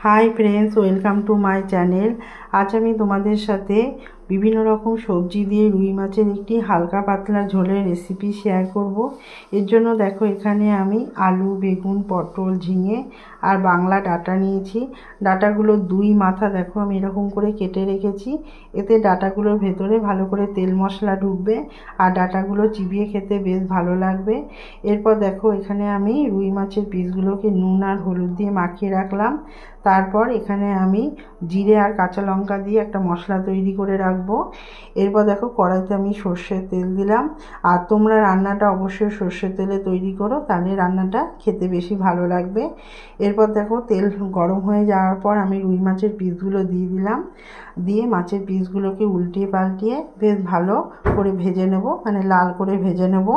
Hi friends, welcome to my channel. আজ আমি তোমাদের সাথে বিভিন্ন রকম সবজি দিয়ে রুই মাছের একটি হালকা পাতলা ঝোলের রেসিপি শেয়ার করব। এর জন্য দেখো এখানে আমি আলু, বেগুন, পটল, ঝিঙে আর বাংলা ডাঁটা নিয়েছি। ডাঁটাগুলো দুই মাথা দেখো আমি এরকম করে কেটে রেখেছি। এতে ডাঁটাগুলোর ভেতরে ভালো করে তেল মশলা ঢুকবে আর ডাঁটাগুলো চিবিয়ে খেতে বেশ ভালো লাগবে। এরপর দেখো এখানে আমি রুই মাছের পিসগুলোকে নুন আর হলুদ দিয়ে মাখিয়ে রাখলাম। তারপর এখানে আমি জিরে আর কাঁচা লঙ্কা দিয়ে একটা মশলা তৈরি করে রাখবো। এরপর দেখো কড়াইতে আমি সর্ষের তেল দিলাম। আর তোমরা রান্নাটা অবশ্যই সর্ষের তেলে তৈরি করো, তাহলে রান্নাটা খেতে বেশি ভালো লাগবে। এরপর দেখো তেল গরম হয়ে যাওয়ার পর আমি রুই মাছের পিসগুলো দিয়ে দিলাম। দিয়ে মাছের পিসগুলোকে উল্টিয়ে পাল্টিয়ে বেশ ভালো করে ভেজে নেব, মানে লাল করে ভেজে নেব।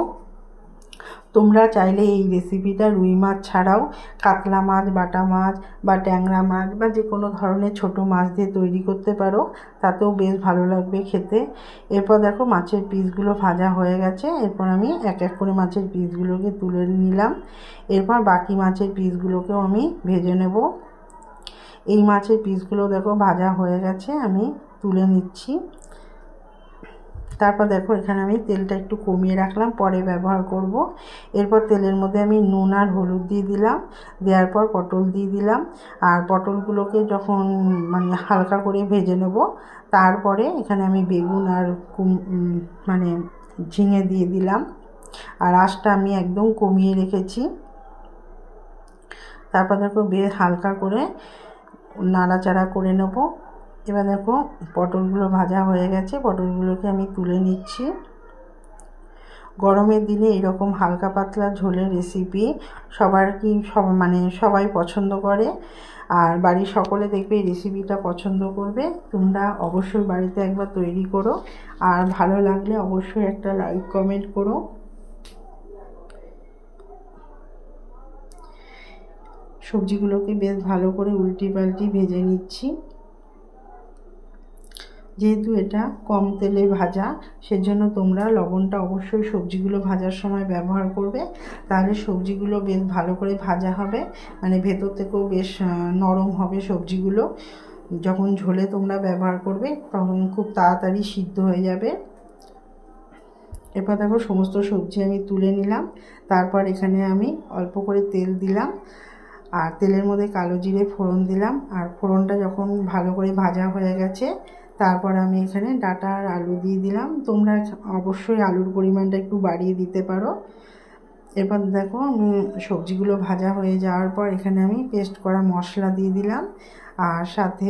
তোমরা চাইলে এই রেসিপিটা রুই মাছ ছাড়াও কাতলা মাছ, বাটা মাছ বা ট্যাংরা মাছ বা যে কোনো ধরনের ছোট মাছ দিয়ে তৈরি করতে পারো, তাতেও বেশ ভালো লাগবে খেতে। এরপর দেখো মাছের পিসগুলো ভাজা হয়ে গেছে। এরপর আমি এক এক করে মাছের পিসগুলোকে তুলে নিলাম। এরপর বাকি মাছের পিসগুলোকেও আমি ভেজে নেব। এই মাছের পিসগুলো দেখো ভাজা হয়ে গেছে, আমি তুলে নিচ্ছি। তারপর দেখো এখানে আমি তেলটা একটু কমিয়ে রাখলাম, পরে ব্যবহার করব। এরপর তেলের মধ্যে আমি নুন আর হলুদ দিয়ে দিলাম। দেওয়ার পর পটল দিয়ে দিলাম। আর পটলগুলোকে যখন হালকা করে ভেজে নেব, তারপরে এখানে আমি বেগুন আর ঝিঙে দিয়ে দিলাম। আর আঁচটা আমি একদম কমিয়ে রেখেছি। তারপর দেখো বেশ হালকা করে নাড়াচাড়া করে নেব। এবার দেখো পটলগুলো ভাজা হয়ে গেছে, পটলগুলোকে আমি তুলে নিচ্ছি। গরমের দিনে এরকম হালকা পাতলা ঝোলের রেসিপি সবাই পছন্দ করে। আর বাড়ির সকলে দেখবে এই রেসিপিটা পছন্দ করবে। তোমরা অবশ্যই বাড়িতে একবার তৈরি করো, আর ভালো লাগলে অবশ্যই একটা লাইক কমেন্ট করো। সবজিগুলোকে বেশ ভালো করে উল্টি পাল্টি ভেজে নিচ্ছি। যেহেতু এটা কম তেলে ভাজা, সেজন্য তোমরা লবণটা অবশ্যই সবজিগুলো ভাজার সময় ব্যবহার করবে, তাহলে সবজিগুলো বেশ ভালো করে ভাজা হবে, ভেতর থেকেও বেশ নরম হবে সবজিগুলো। যখন ঝোলে তোমরা ব্যবহার করবে তখন খুব তাড়াতাড়ি সিদ্ধ হয়ে যাবে। এরপর দেখো সমস্ত সবজি আমি তুলে নিলাম। তারপর এখানে আমি অল্প করে তেল দিলাম, আর তেলের মধ্যে কালো জিরে ফোড়ন দিলাম। আর ফোড়নটা যখন ভালো করে ভাজা হয়ে গেছে, তারপর আমি এখানে ডাঁটা আর আলু দিয়ে দিলাম। তোমরা অবশ্যই আলুর পরিমাণটা একটু বাড়িয়ে দিতে পারো। এরপর দেখো সবজিগুলো ভাজা হয়ে যাওয়ার পর এখানে আমি পেস্ট করা মশলা দিয়ে দিলাম, আর সাথে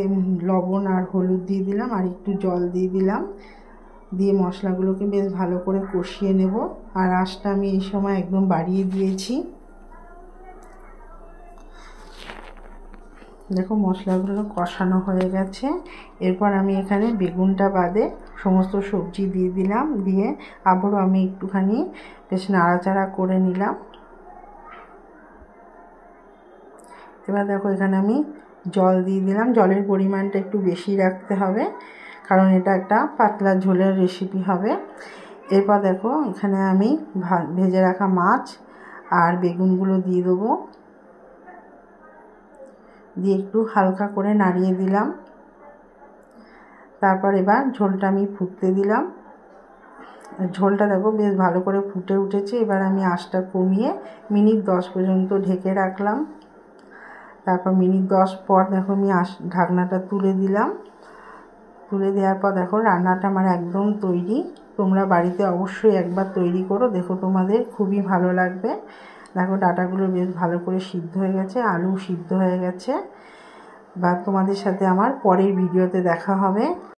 লবণ আর হলুদ দিয়ে দিলাম, আর একটু জল দিয়ে দিলাম। দিয়ে মশলাগুলোকে বেশ ভালো করে কষিয়ে নেব। আর আঁচটা আমি এই সময় একদম বাড়িয়ে দিয়েছি। দেখো মশলাগুলো কষানো হয়ে গেছে। এরপর আমি এখানে বেগুনটা বাদে সমস্ত সবজি দিয়ে দিলাম। দিয়ে আবারও আমি একটুখানি বেশ নাড়াচাড়া করে নিলাম। এবার দেখো এখানে আমি জল দিয়ে দিলাম। জলের পরিমাণটা একটু বেশি রাখতে হবে, কারণ এটা একটা পাতলা ঝোলের রেসিপি হবে। এরপর দেখো এখানে আমি ভেজে রাখা মাছ আর বেগুনগুলো দিয়ে দেবো। দিয়ে একটু হালকা করে নাড়িয়ে দিলাম। তারপর এবার ঝোলটা আমি ফুটতে দিলাম। ঝোলটা দেখো বেশ ভালো করে ফুটে উঠেছে। এবার আমি আঁচটা কমিয়ে মিনিট 10 পর্যন্ত ঢেকে রাখলাম। তারপর মিনিট 10 পর দেখো আমি ঢাকনাটা তুলে দিলাম। তুলে দেওয়ার পর দেখো রান্নাটা আমার একদম তৈরি। তোমরা বাড়িতে অবশ্যই একবার তৈরি করো, দেখো তোমাদের খুবই ভালো লাগবে। দেখো ডাঁটাগুলো বেশ ভালো করে সিদ্ধ হয়ে গেছে, আলু সিদ্ধ হয়ে গেছে। বা তোমাদের সাথে আমার পরের ভিডিওতে দেখা হবে।